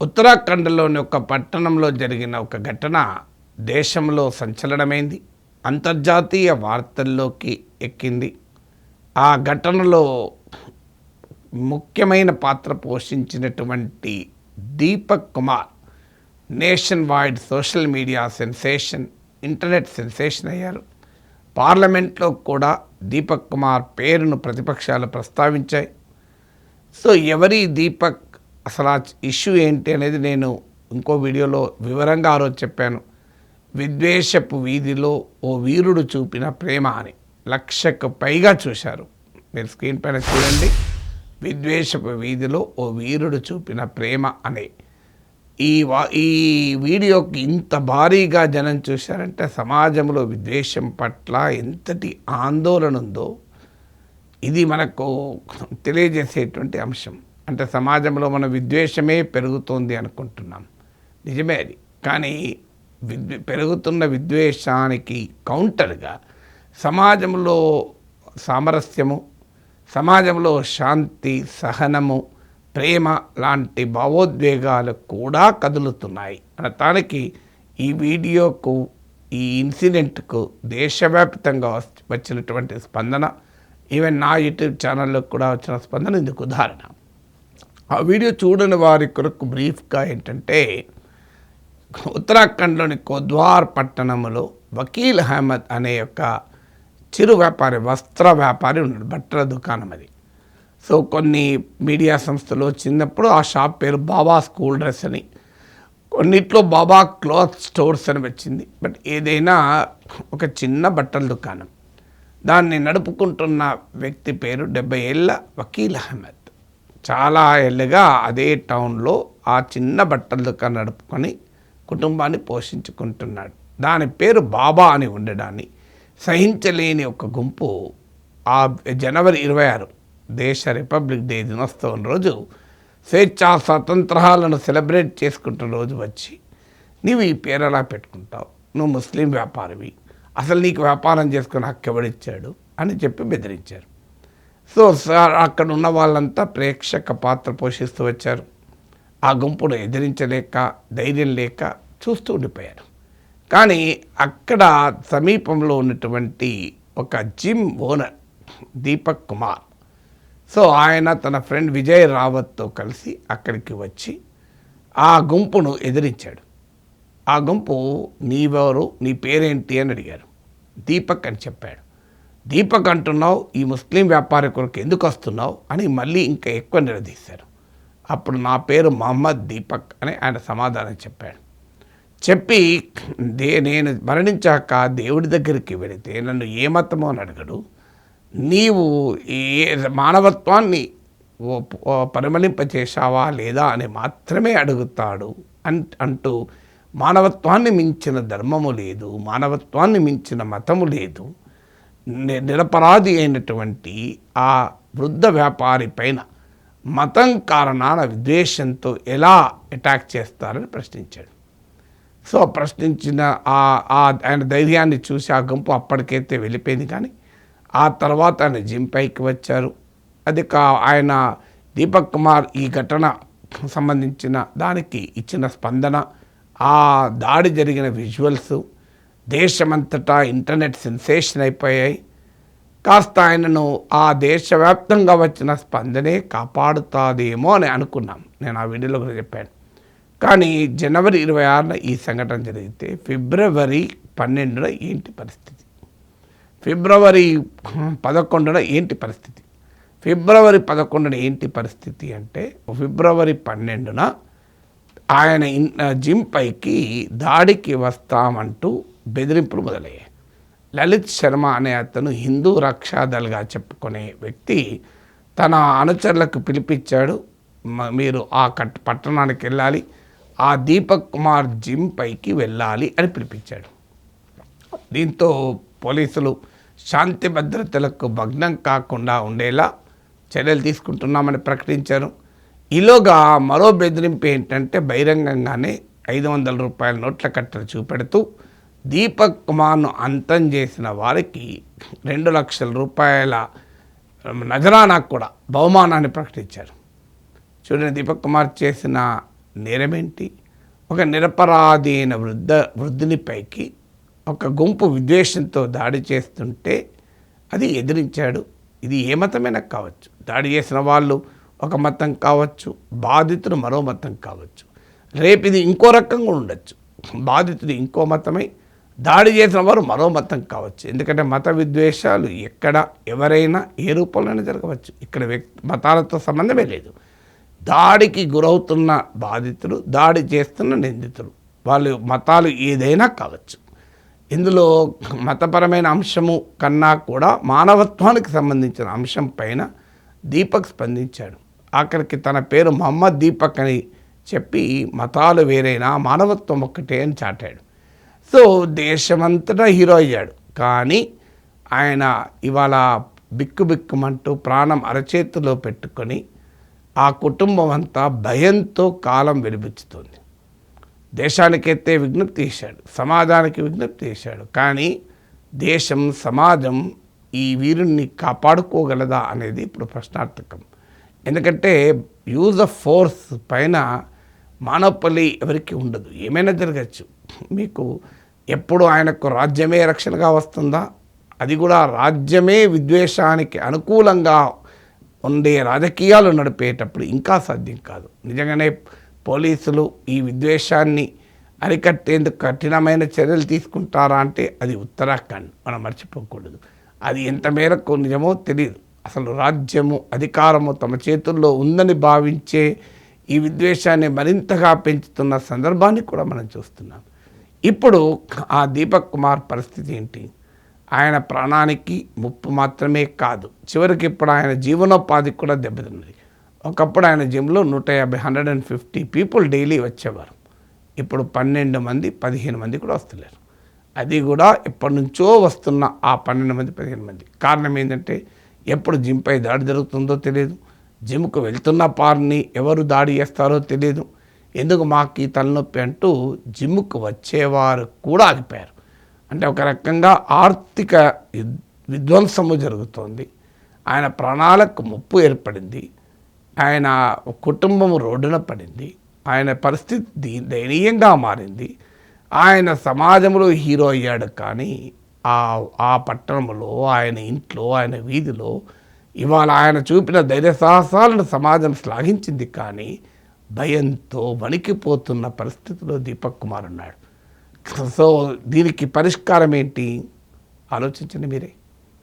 ఉత్తరాఖండ్లోని ఒక పట్టణంలో జరిగిన ఒక ఘటన దేశంలో సంచలనమైంది, అంతర్జాతీయ వార్తల్లోకి ఎక్కింది. ఆ ఘటనలో ముఖ్యమైన పాత్ర పోషించినటువంటి Deepak Kumar nationwide social media sensation, internet sensation అయ్యారు. పార్లమెంట్లో కూడా దీపక్ కుమార్ పేరును ప్రతిపక్షాలు ప్రస్తావించాయి. సో ఎవరి దీపక్, అసలు ఆ ఇష్యూ ఏంటి అనేది నేను ఇంకో వీడియోలో వివరంగా ఆ రోజు చెప్పాను. విద్వేషపు వీధిలో ఓ వీరుడు చూపిన ప్రేమ అని 1,00,000కు పైగా చూశారు. మీరు స్క్రీన్ పైన చూడండి. విద్వేషపు వీధిలో ఓ వీరుడు చూపిన ప్రేమ అనే ఈ వీడియోకి ఇంత భారీగా జనం చూశారంటే సమాజంలో విద్వేషం పట్ల ఎంతటి ఆందోళన ఉందో ఇది మనకు తెలియజేసేటువంటి అంశం. అంటే సమాజంలో మన విద్వేషమే పెరుగుతోంది అనుకుంటున్నాం, నిజమే అది. కానీ పెరుగుతున్న విద్వేషానికి కౌంటర్గా సమాజంలో సామరస్యము, సమాజంలో శాంతి, సహనము, ప్రేమ లాంటి భావోద్వేగాలు కూడా కదులుతున్నాయి అనటానికి ఈ వీడియోకు, ఈ ఇన్సిడెంట్కు దేశవ్యాప్తంగా వచ్చినటువంటి స్పందన, ఈవెన్ నా యూట్యూబ్ ఛానల్లో కూడా వచ్చిన స్పందన ఇందుకు ఉదాహరణ. ఆ వీడియో చూడని వారి కొరకు బ్రీఫ్గా ఏంటంటే, ఉత్తరాఖండ్లోని కోద్వార్ పట్టణంలో వకీల్ అహ్మద్ అనే ఒక చిరు వ్యాపారి, వస్త్ర వ్యాపారి ఉన్నాడు, బట్టల దుకాణం అది. సో కొన్ని మీడియా సంస్థలు వచ్చినప్పుడు ఆ షాప్ పేరు బాబా స్కూల్ డ్రెస్ అని, కొన్నిట్లో బాబా క్లాత్ స్టోర్స్ అని వచ్చింది. బట్ ఏదైనా ఒక చిన్న బట్టల దుకాణం, దాన్ని నడుపుకుంటున్న వ్యక్తి పేరు 70 ఏళ్ళ వకీల్ అహ్మద్. చాలా ఏళ్ళుగా అదే టౌన్లో ఆ చిన్న బట్టల దుకాణం నడుపుకొని కుటుంబాన్ని పోషించుకుంటున్నాడు. దాని పేరు బాబా అని ఉండడాన్ని సహించలేని ఒక గుంపు ఆ జనవరి 26 దేశ రిపబ్లిక్ డే దినోత్సవం రోజు, స్వేచ్ఛా స్వాతంత్రాలను సెలబ్రేట్ చేసుకుంటున్న రోజు వచ్చి, నీవు ఈ పేరు ఎలా పెట్టుకుంటావు, నువ్వు ముస్లిం వ్యాపారివి, అసలు నీకు వ్యాపారం చేసుకుని హక్కు ఎవడిచ్చాడు అని చెప్పి బెదిరించారు. సో సార్ అక్కడ ఉన్న వాళ్ళంతా ప్రేక్షక పాత్ర పోషిస్తూ వచ్చారు. ఆ గుంపును ఎదిరించలేక, ధైర్యం లేక చూస్తూ ఉండిపోయారు. కానీ అక్కడ సమీపంలో ఉన్నటువంటి ఒక gym owner Deepak Kumar, so ఆయన తన ఫ్రెండ్ విజయ్ రావత్తో కలిసి అక్కడికి వచ్చి ఆ గుంపును ఎదిరించాడు. ఆ గుంపు, నీవెవరు, నీ పేరేంటి అని అడిగారు. దీపక్ అని చెప్పాడు. దీపక్ అంటున్నావు, ఈ ముస్లిం వ్యాపారి కొరకు ఎందుకు వస్తున్నావు అని మళ్ళీ ఇంకా ఎక్కువ నిలదీశారు. అప్పుడు నా పేరు మహమ్మద్ దీపక్ అని ఆయన సమాధానం చెప్పాడు. చెప్పి నేను మరణించాక దేవుడి దగ్గరికి వెళితే నన్ను ఏ మతమో అని అడగడు, నీవు ఏ మానవత్వాన్ని పరిమళింపచేశావా లేదా అని మాత్రమే అడుగుతాడు అంటూ మానవత్వాన్ని మించిన ధర్మము లేదు, మానవత్వాన్ని మించిన మతము లేదు, నిరపరాధి అయినటువంటి ఆ వృద్ధ వ్యాపారి పైన మతం కారణాన విద్వేషంతో ఎలా అటాక్ చేస్తారని ప్రశ్నించాడు. సో ప్రశ్నించిన ఆయన ధైర్యాన్ని చూసి ఆ గుంపు అప్పటికైతే వెళ్ళిపోయింది. కానీ ఆ తర్వాత ఆయన జిమ్ పైకి వచ్చారు. అది ఆయన దీపక్ కుమార్ ఈ ఘటన సంబంధించిన దానికి ఇచ్చిన స్పందన, ఆ దాడి జరిగిన విజువల్స్ దేశమంతటా ఇంటర్నెట్ సెన్సేషన్ అయిపోయాయి. కాస్త ఆయనను ఆ దేశవ్యాప్తంగా వచ్చిన స్పందనే కాపాడుతాదేమో అని అనుకున్నాం. నేను ఆ వీడియోలో కూడా చెప్పాను. కానీ జనవరి 26న ఈ సంఘటన జరిగితే ఫిబ్రవరి 12న ఏంటి పరిస్థితి, ఫిబ్రవరి 11న ఏంటి పరిస్థితి, ఫిబ్రవరి 11న ఏంటి పరిస్థితి అంటే, ఫిబ్రవరి 12న ఆయన జిమ్ పైకి దాడికి వస్తామంటూ బెదిరింపులు మొదలయ్యాయి. లలిత్ శర్మ అనే అతను హిందూ రక్షాదళగా చెప్పుకునే వ్యక్తి తన అనుచరులకు పిలిపించాడు, మీరు ఆ పట్టణానికి వెళ్ళాలి, ఆ దీపక్ కుమార్ జిమ్ పైకి వెళ్ళాలి అని పిలిపించాడు. దీంతో పోలీసులు శాంతి భద్రతలకు భగ్నం కాకుండా ఉండేలా చర్యలు తీసుకుంటున్నామని ప్రకటించారు. ఈలోగా మరో బెదిరింపు ఏంటంటే, బహిరంగంగానే 500 రూపాయల నోట్ల కట్టలు చూపెడుతూ దీపక్ కుమార్ను అంతం చేసిన వారికి 2 లక్షల రూపాయల నజరానా కూడా బహుమానాన్ని ప్రకటించారు. చూడండి, దీపక్ కుమార్ చేసిన నేరమేంటి? ఒక నిరపరాధి అయిన వృద్ధునిపైకి ఒక గుంపు విద్వేషంతో దాడి చేస్తుంటే అది ఎదిరించాడు. ఇది ఏ మతమైనా కావచ్చు. దాడి చేసిన వాళ్ళు ఒక మతం కావచ్చు, బాధితుడు మరో మతం కావచ్చు. రేపు ఇది ఇంకో రకంగా ఉండొచ్చు. బాధితుడు ఇంకో మతమై దాడి చేసిన వారు మరో మతం కావచ్చు. ఎందుకంటే మత విద్వేషాలు ఎక్కడ ఎవరైనా ఏ రూపంలోనే జరగవచ్చు. ఇక్కడ మతాలతో సంబంధమే లేదు. దాడికి గురవుతున్న బాధితుడు, దాడి చేస్తున్న నిందితుడు, వాళ్ళు మతాలు ఏదైనా కావచ్చు. ఇందులో మతపరమైన అంశము కన్నా కూడా మానవత్వానికి సంబంధించిన అంశం పైన దీపక్ స్పందించాడు. ఆఖరికి తన పేరు మహమ్మద్ దీపక్ అని చెప్పి మతాలు వేరైనా మానవత్వం ఒక్కటే అని చాటాడు. సో దేశమంతటా హీరో అయ్యాడు. కానీ ఆయన ఇవాళ బిక్కుబిక్కుమంటూ ప్రాణం అరచేతిలో పెట్టుకొని ఆ కుటుంబం అంతా భయంతో కాలం వెలిబుచ్చుతోంది. దేశానికైతే విజ్ఞప్తి చేశాడు, సమాజానికి విజ్ఞప్తి చేశాడు. కానీ దేశం, సమాజం ఈ వీరుణ్ణి కాపాడుకోగలదా అనేది ఇప్పుడు ప్రశ్నార్థకం. ఎందుకంటే యూజ్ ఆఫ్ ఫోర్స్ పైన మానవపల్లి ఎవరికి ఉండదు. ఏమైనా జరగచ్చు. మీకు ఎప్పుడు ఆయనకు రాజ్యమే రక్షణగా వస్తుందా? అది కూడా రాజ్యమే విద్వేషానికి అనుకూలంగా ఉండే రాజకీయాలు నడిపేటప్పుడు ఇంకా సాధ్యం కాదు. నిజంగానే పోలీసులు ఈ విద్వేషాన్ని అరికట్టేందుకు కఠినమైన చర్యలు తీసుకుంటారా అంటే అది ఉత్తరాఖండ్, మనం మర్చిపోకూడదు. అది ఎంత మేరకు నిజమో తెలియదు. అసలు రాజ్యము, అధికారము తమ చేతుల్లో ఉందని భావించే ఈ విద్వేషాన్ని మరింతగా పెంచుతున్న సందర్భాన్ని కూడా మనం చూస్తున్నాం. ఇప్పుడు ఆ దీపక్ కుమార్ పరిస్థితి ఏంటి? ఆయన ప్రాణానికి ముప్పు మాత్రమే కాదు, చివరికి ఇప్పుడు ఆయన జీవనోపాధికి కూడా దెబ్బతిన్నది. ఒకప్పుడు ఆయన జిమ్లో 150, 150 పీపుల్ డైలీ వచ్చేవారు. ఇప్పుడు 12 మంది, 15 మంది కూడా వస్తలేరు. అది కూడా ఎప్పటి నుంచో వస్తున్న ఆ 12 మంది, 15 మంది. కారణం ఏంటంటే ఎప్పుడు జిమ్పై దాడి జరుగుతుందో తెలియదు. జిమ్కు వెళ్తున్న పార్ని ఎవరు దాడి చేస్తారో తెలియదు. ఎందుకు మాకు ఈ తలనొప్పి అంటూ జిమ్కు వచ్చేవారు కూడా ఆగిపోయారు. అంటే ఒక రకంగా ఆర్థిక విధ్వంసము జరుగుతోంది. ఆయన ప్రాణాలకు ముప్పు ఏర్పడింది. ఆయన కుటుంబం రోడ్డున పడింది. ఆయన పరిస్థితి దయనీయంగా మారింది. ఆయన సమాజంలో హీరో అయ్యాడు. కానీ ఆ పట్టణంలో, ఆయన ఇంట్లో, ఆయన వీధిలో ఇవాళ ఆయన చూపిన ధైర్య సాహసాలను సమాజం శ్లాఘించింది. కానీ భయంతో వణికిపోతున్న పరిస్థితిలో దీపక్ కుమార్ ఉన్నాడు. సో దీనికి పరిష్కారం ఏంటి? ఆలోచించండి మీరే.